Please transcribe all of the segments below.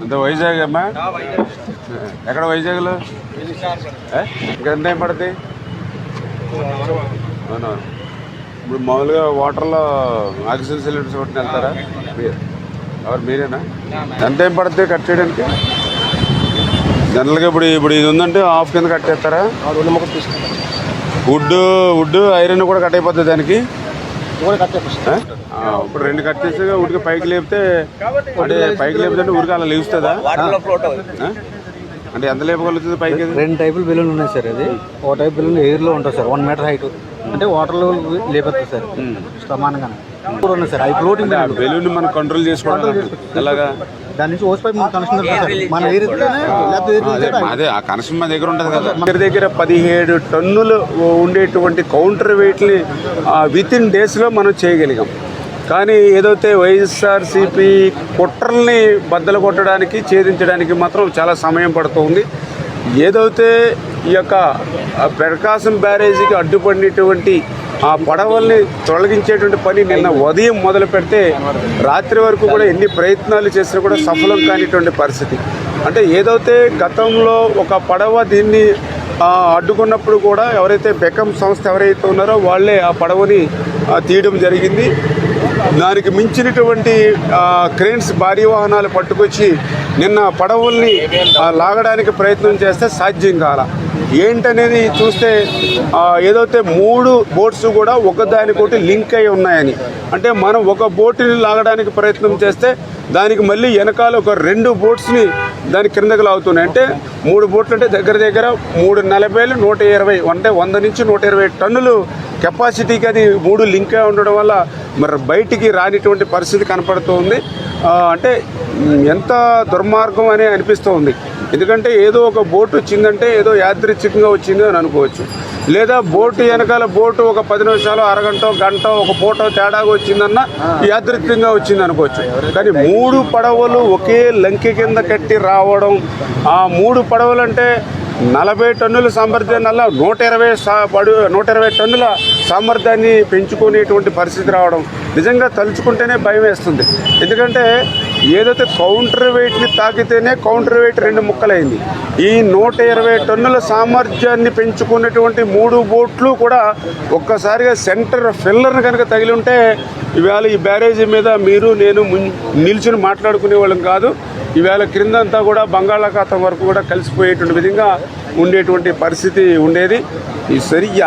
అంతే వైజాగ్ అమ్మా? ఎక్కడ వైజాగ్లో? ఇంకా ఎంత టైం పడుతుంది? అవునా? ఇప్పుడు మామూలుగా వాటర్లో ఆక్సిజన్ సిలిండర్స్ కొట్టిన వెళ్తారా ఎవరు మీరేనా? ఎంత టైం పడుతుంది కట్ చేయడానికి? జనరల్గా ఇప్పుడు ఇది ఉందంటే హాఫ్ కింద కట్ చేస్తారా? వుడ్ ఐరన్ కూడా కట్ అయిపోతుంది దానికి. ఇప్పుడు రెండు కట్ చేసి ఉడికి పైకి లేపితే అంటే పైకి లేపితే ఉడికి అలా లేస్తుందా? అంటే ఎంత లేపగలుగుతుంది పైకి? రెండు టైపులు బెలూన్ ఉన్నాయి సార్. అది ఒక టైప్ బెలూన్ ఎయిర్లో ఉంటుంది సార్, 1 మీటర్ హైట్. అంటే వాటర్లో లేపొస్తుంది సార్ సమానంగానే. ఉన్నాయి సార్ అవి ఫ్లోటింగ్ బెలూన్ మనం కంట్రోల్ చేసుకోవడం ఎలాగా? దాని నుంచి ఓస్ పైప్ కనెక్షన్ అదే ఆ కనెక్షన్ మన దగ్గర ఉంటుంది కదా. దగ్గర 17 టన్నులు ఉండేటువంటి కౌంటర్ వెయిట్ని వితిన్ డేస్లో మనం చేయగలిగాం. కానీ ఏదైతే వైఎస్ఆర్సీపీ కుట్రల్ని బద్దలు కొట్టడానికి ఛేదించడానికి మాత్రం చాలా సమయం పడుతుంది. ఏదైతే ఈ యొక్క ప్రకాశం బ్యారేజీకి అడ్డుపడినటువంటి ఆ పడవల్ని తొలగించేటువంటి పని నిన్న ఉదయం మొదలు పెడితే రాత్రి వరకు కూడా ఎన్ని ప్రయత్నాలు చేసినా కూడా సఫలం కానిటువంటి పరిస్థితి. అంటే ఏదైతే గతంలో ఒక పడవ దీన్ని అడ్డుకున్నప్పుడు కూడా ఎవరైతే బెకమ్ సంస్థ ఎవరైతే ఉన్నారో వాళ్ళే ఆ పడవని తీయడం జరిగింది. దానికి మించినటువంటి క్రేన్స్ భారీ వాహనాలు పట్టుకొచ్చి నిన్న పడవల్ని లాగడానికి ప్రయత్నం చేస్తే సాధ్యం కాల. ఏంటనేది చూస్తే ఏదైతే 3 బోట్స్ కూడా ఒకదానికొకటి లింక్ అయి ఉన్నాయని, అంటే మనం ఒక బోటుని లాగడానికి ప్రయత్నం చేస్తే దానికి మళ్ళీ వెనకాల ఒక 2 బోట్స్ని దాని కిందకి లాగుతున్నాయి. అంటే 3 బోట్లు అంటే దగ్గర 340 120 అంటే 100 నుంచి 120 టన్నులు కెపాసిటీకి అది 3 లింక్ అయి ఉండడం వల్ల మరి బయటికి రానిటువంటి పరిస్థితి కనపడుతుంది. అంటే ఎంత దుర్మార్గం అని అనిపిస్తూ ఉంది. ఎందుకంటే ఏదో ఒక బోటు వచ్చిందంటే ఏదో యాదృచ్ఛికంగా వచ్చింది అని అనుకోవచ్చు, లేదా బోటు వెనకాల బోటు ఒక 10 నిమిషాలు అరగంట గంట ఒక పూట తేడాగా వచ్చిందన్న యాదృచ్ఛికంగా వచ్చింది అనుకోవచ్చు. కానీ 3 పడవలు ఒకే లంకె కింద కట్టి రావడం, ఆ 3 పడవలు అంటే 40 టన్నుల సామర్థ్యాన్ని అలా 120 టన్నుల సామర్థ్యాన్ని పెంచుకునేటువంటి పరిస్థితి రావడం నిజంగా తలుచుకుంటేనే భయం వేస్తుంది. ఎందుకంటే ఏదైతే కౌంటర్ వెయిట్ని తాకితేనే కౌంటర్ వెయిట్ 2 ముక్కలైంది. ఈ 120 టన్నుల సామర్థ్యాన్ని పెంచుకున్నటువంటి 3 బోట్లు కూడా ఒక్కసారిగా సెంటర్ ఫిల్లర్ని కనుక తగిలి ఉంటే ఇవాళ ఈ బ్యారేజీ మీద మీరు నేను నిల్చుని మాట్లాడుకునే వాళ్ళం కాదు. ఈవేళ క్రిందంతా కూడా బంగాళాఖాతం వరకు కూడా కలిసిపోయేటువంటి విధంగా ఉండేటువంటి పరిస్థితి ఉండేది.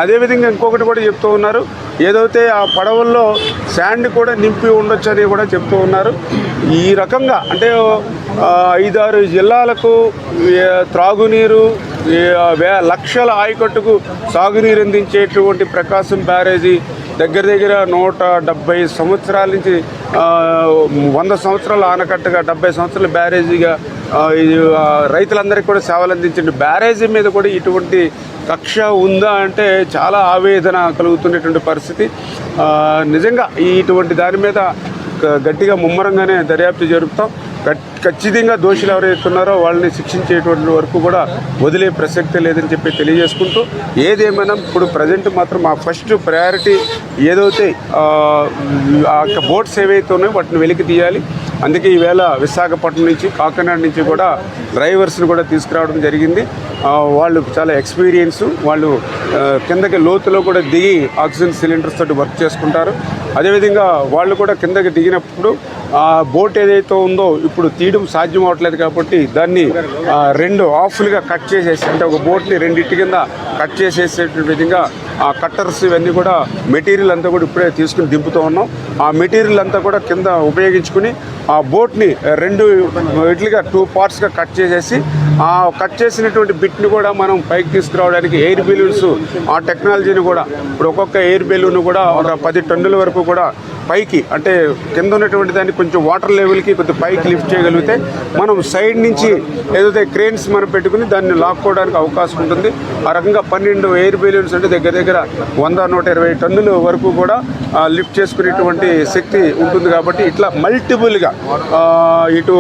అదేవిధంగా ఇంకొకటి కూడా చెప్తూ ఉన్నారు, ఏదైతే ఆ పడవల్లో శాండ్ కూడా నింపి ఉండొచ్చు అని కూడా చెప్తూ ఉన్నారు. ఈ రకంగా అంటే 5-6 జిల్లాలకు త్రాగునీరు, లక్షల ఆయకట్టుకు సాగునీరు అందించేటువంటి ప్రకాశం బ్యారేజీ దగ్గర 170 సంవత్సరాల నుంచి 100 సంవత్సరాల ఆనకట్టగా 70 సంవత్సరాల బ్యారేజీగా రైతులందరికీ కూడా సేవలు అందించండి. బ్యారేజీ మీద కూడా ఇటువంటి కక్ష ఉందా అంటే చాలా ఆవేదన కలుగుతున్నటువంటి పరిస్థితి. నిజంగా ఇటువంటి దాని మీద గట్టిగా ముమ్మరంగానే దర్యాప్తు జరుపుతాం. ఖచ్చితంగా దోషులు ఎవరైతే ఉన్నారో వాళ్ళని శిక్షించేటువంటి వరకు కూడా వదిలే ప్రసక్తే లేదని చెప్పి తెలియజేసుకుంటూ, ఏదేమైనా ఇప్పుడు ప్రజెంట్ మాత్రం మా ఫస్ట్ ప్రయారిటీ ఏదైతే ఆ బోట్స్ ఏవైతే ఉన్నాయో వాటిని వెలికి తీయాలి. అందుకే ఈవేళ విశాఖపట్నం నుంచి కాకినాడ నుంచి కూడా డ్రైవర్స్ని కూడా తీసుకురావడం జరిగింది. వాళ్ళు చాలా ఎక్స్పీరియన్స్, వాళ్ళు కిందకి లోతులో కూడా దిగి ఆక్సిజన్ సిలిండర్స్ తోటి వర్క్ చేసుకుంటారు. అదేవిధంగా వాళ్ళు కూడా కిందకి దిగినప్పుడు ఆ బోట్ ఏదైతే ఉందో ఇప్పుడు తీయడం సాధ్యం అవ్వట్లేదు కాబట్టి దాన్ని 2 హాఫ్లుగా కట్ చేసేసి, అంటే ఒక బోట్ని 2 కింద కట్ చేసేసే విధంగా ఆ కట్టర్స్ ఇవన్నీ కూడా మెటీరియల్ అంతా కూడా ఇప్పుడే తీసుకుని దింపుతూ ఉన్నాం. ఆ మెటీరియల్ అంతా కూడా కింద ఉపయోగించుకుని ఆ బోట్ని 2 పార్ట్స్గా కట్ చేసేసి ఆ కట్ చేసినటువంటి బిట్ని కూడా మనం పైకి తీసుకురావడానికి ఎయిర్ బెలూన్స్ ఆ టెక్నాలజీని కూడా ఇప్పుడు ఒక్కొక్క ఎయిర్ బెలూన్ కూడా ఒక 10 టన్నుల వరకు కూడా పైకి, అంటే కింద ఉన్నటువంటి దాన్ని కొంచెం వాటర్ లెవెల్కి కొంచెం పైకి లిఫ్ట్ చేయగలిగితే మనం సైడ్ నుంచి ఏదైతే క్రేన్స్ మనం పెట్టుకుని దాన్ని లాక్కోవడానికి అవకాశం ఉంటుంది. ఆ రకంగా 12 ఎయిర్ బెలూన్స్ అంటే దగ్గర 100-120 టన్నుల వరకు కూడా లిఫ్ట్ చేసుకునేటువంటి శక్తి ఉంటుంది. కాబట్టి ఇట్లా మల్టిపుల్గా ఇటు